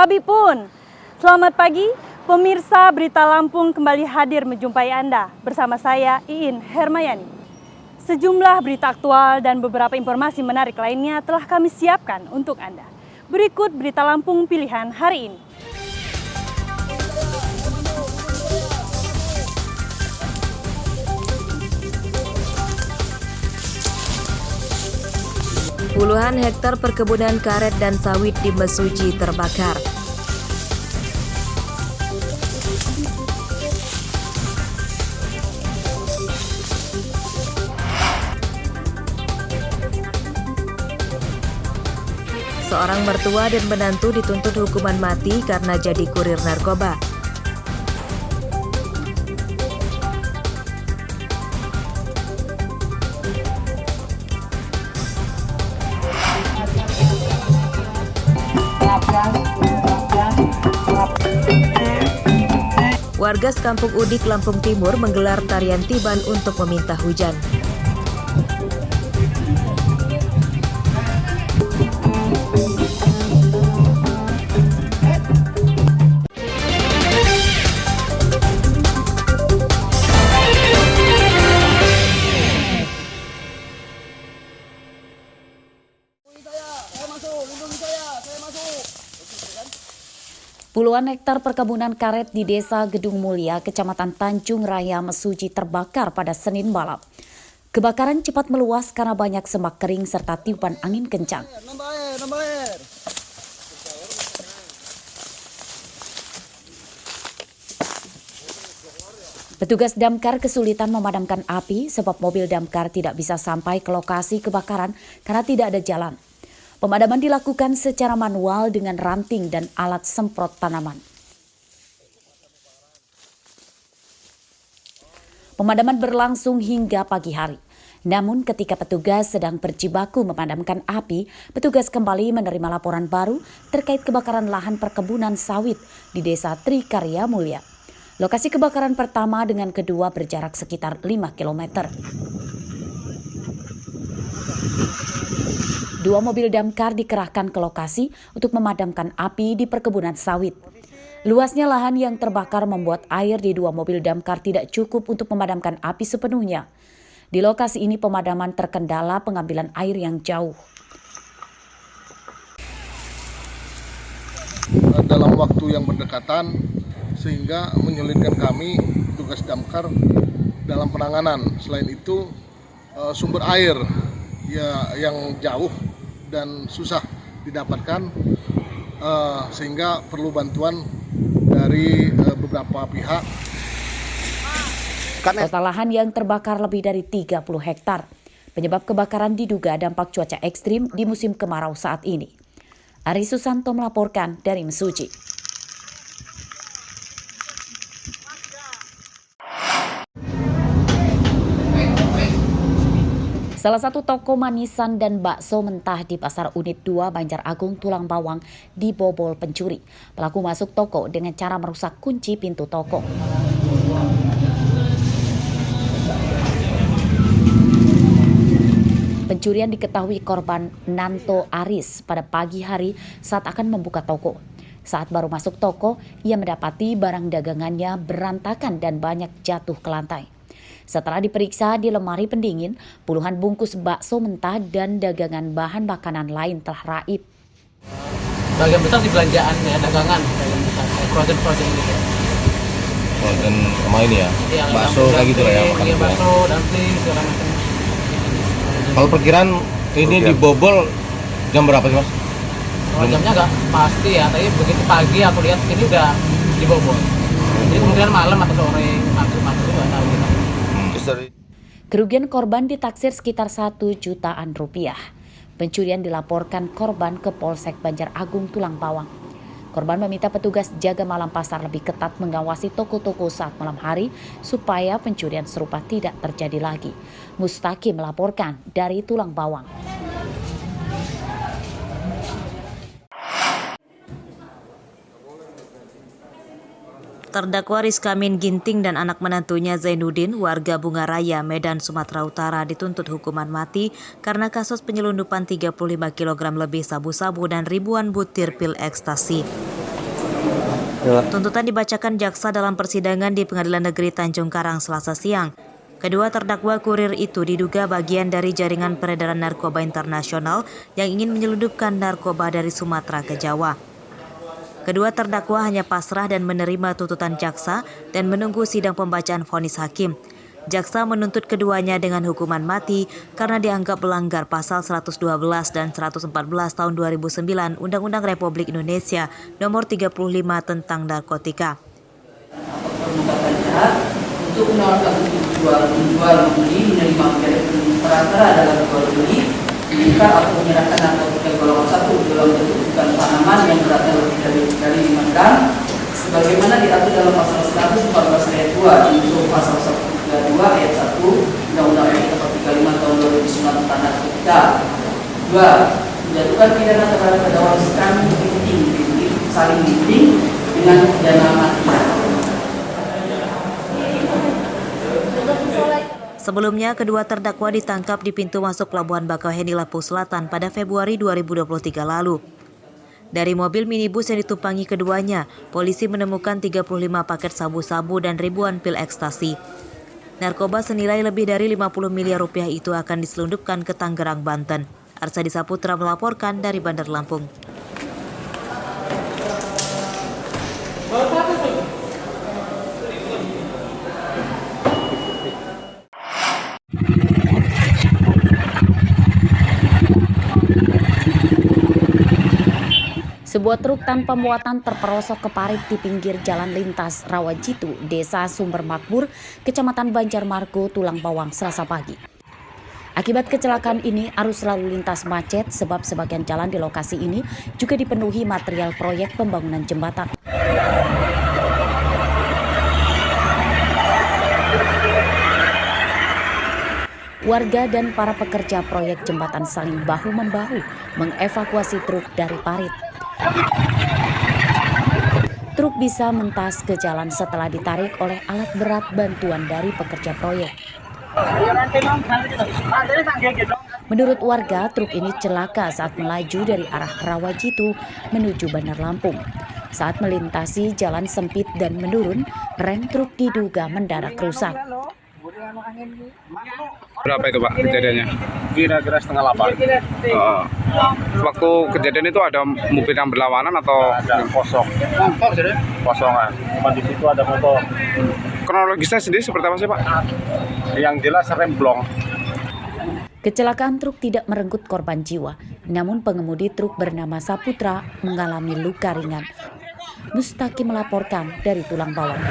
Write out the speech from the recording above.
Babi pun. Selamat pagi, pemirsa Berita Lampung kembali hadir menjumpai Anda bersama saya Iin Hermayani. Sejumlah berita aktual dan beberapa informasi menarik lainnya telah kami siapkan untuk Anda. Berikut Berita Lampung pilihan hari ini. Puluhan hektar perkebunan karet dan sawit di Mesuji terbakar. Seorang mertua dan menantu dituntut hukuman mati karena jadi kurir narkoba. Warga sekampung Udik, Lampung Timur menggelar tarian tiban untuk meminta hujan. Puluhan hektar perkebunan karet di Desa Gedung Mulia, Kecamatan Tanjung Raya, Mesuji terbakar pada Senin malam. Kebakaran cepat meluas karena banyak semak kering serta tiupan angin kencang. Petugas damkar kesulitan memadamkan api sebab mobil damkar tidak bisa sampai ke lokasi kebakaran karena tidak ada jalan. Pemadaman dilakukan secara manual dengan ranting dan alat semprot tanaman. Pemadaman berlangsung hingga pagi hari. Namun ketika petugas sedang berjibaku memadamkan api, petugas kembali menerima laporan baru terkait kebakaran lahan perkebunan sawit di Desa Trikarya Mulia. Lokasi kebakaran pertama dengan kedua berjarak sekitar 5 km. Dua mobil damkar dikerahkan ke lokasi untuk memadamkan api di perkebunan sawit. Luasnya lahan yang terbakar membuat air di dua mobil damkar tidak cukup untuk memadamkan api sepenuhnya. Di lokasi ini pemadaman terkendala pengambilan air yang jauh. Dalam waktu yang berdekatan sehingga menyulitkan kami tugas damkar dalam penanganan. Selain itu sumber air yang jauh dan susah didapatkan sehingga perlu bantuan dari beberapa pihak. Total lahan yang terbakar lebih dari 30 hektar. Penyebab kebakaran diduga dampak cuaca ekstrim di musim kemarau saat ini. Ari Susanto melaporkan dari Mesuji. Salah satu toko manisan dan bakso mentah di Pasar Unit 2 Banjar Agung Tulang Bawang dibobol pencuri. Pelaku masuk toko dengan cara merusak kunci pintu toko. Pencurian diketahui korban Nanto Aris pada pagi hari saat akan membuka toko. Saat baru masuk toko, ia mendapati barang dagangannya berantakan dan banyak jatuh ke lantai. Setelah diperiksa di lemari pendingin, puluhan bungkus bakso mentah dan dagangan bahan makanan lain telah raib. Bagian besar di belanjaan ya, dagangan besar, frozen gitu. Frozen sama ini ya, bakso kayak gitu lah ya, makan iya, bakso, dumpling, segala macam. Kalau perkiraan ini dibobol jam berapa sih mas? Kalau jamnya nggak pasti ya, tapi begitu pagi aku lihat ini udah dibobol. Jadi kemungkinan malam atau sore, maghrib nggak tahu gitu. Kerugian korban ditaksir sekitar 1 jutaan rupiah. Pencurian dilaporkan korban ke Polsek Banjar Agung Tulang Bawang. Korban meminta petugas jaga malam pasar lebih ketat mengawasi toko-toko saat malam hari supaya pencurian serupa tidak terjadi lagi. Mustaqim melaporkan dari Tulang Bawang. Terdakwa Rizkamin Ginting dan anak menantunya Zainuddin, warga Bungaraya, Medan, Sumatera Utara dituntut hukuman mati karena kasus penyelundupan 35 kg lebih sabu-sabu dan ribuan butir pil ekstasi. Tuntutan dibacakan jaksa dalam persidangan di Pengadilan Negeri Tanjung Karang Selasa siang. Kedua terdakwa kurir itu diduga bagian dari jaringan peredaran narkoba internasional yang ingin menyelundupkan narkoba dari Sumatera ke Jawa. Kedua terdakwa hanya pasrah dan menerima tuntutan jaksa dan menunggu sidang pembacaan vonis hakim. Jaksa menuntut keduanya dengan hukuman mati karena dianggap melanggar pasal 112 dan 114 tahun 2009 Undang-Undang Republik Indonesia Nomor 35 tentang narkotika. Perbuatan jahat untuk menolak menjual, membeli, menerima perantara dalam jual beli, mengikat atau menyerahkan narkotika golongan 1 dalam bentuk bukan tanaman yang beratnya lebih dari 5 gram, sebagaimana diatur dalam pasal 114 ayat 2 untuk pasal 132 ayat 1 Undang-Undang RI 35 tahun 2009 tentang narkotika. 2. Menjatuhkan pidana terhadap terdakwa saling bimbing dengan pidana mati. Sebelumnya, kedua terdakwa ditangkap di pintu masuk Pelabuhan Bakauheni Lampung Selatan pada Februari 2023 lalu. Dari mobil minibus yang ditumpangi keduanya, polisi menemukan 35 paket sabu-sabu dan ribuan pil ekstasi. Narkoba senilai lebih dari 50 miliar rupiah itu akan diselundupkan ke Tangerang, Banten. Arsadi Saputra melaporkan dari Bandar Lampung. Sebuah truk tanpa muatan terperosok ke parit di pinggir jalan lintas Rawajitu, Desa Sumber Makmur, Kecamatan Banjarmargo, Tulang Bawang, Selasa pagi. Akibat kecelakaan ini, arus lalu lintas macet sebab sebagian jalan di lokasi ini juga dipenuhi material proyek pembangunan jembatan. Warga dan para pekerja proyek jembatan saling bahu-membahu mengevakuasi truk dari parit. Truk bisa mentas ke jalan setelah ditarik oleh alat berat bantuan dari pekerja proyek. Menurut warga, truk ini celaka saat melaju dari arah Rawajitu menuju Bandar Lampung. Saat melintasi jalan sempit dan menurun, rem truk diduga mendadak rusak. Berapa itu Pak kejadiannya? Kira-kira setengah 8. Waktu kejadian itu ada mobil yang berlawanan atau Ada kosong. Kosongan. Di situ ada motor. kronologisnya sendiri seperti apa sih Pak? Yang jelas rem blong. Kecelakaan truk tidak merenggut korban jiwa, namun pengemudi truk bernama Saputra mengalami luka ringan. Mustaqim melaporkan dari Tulang Bawang.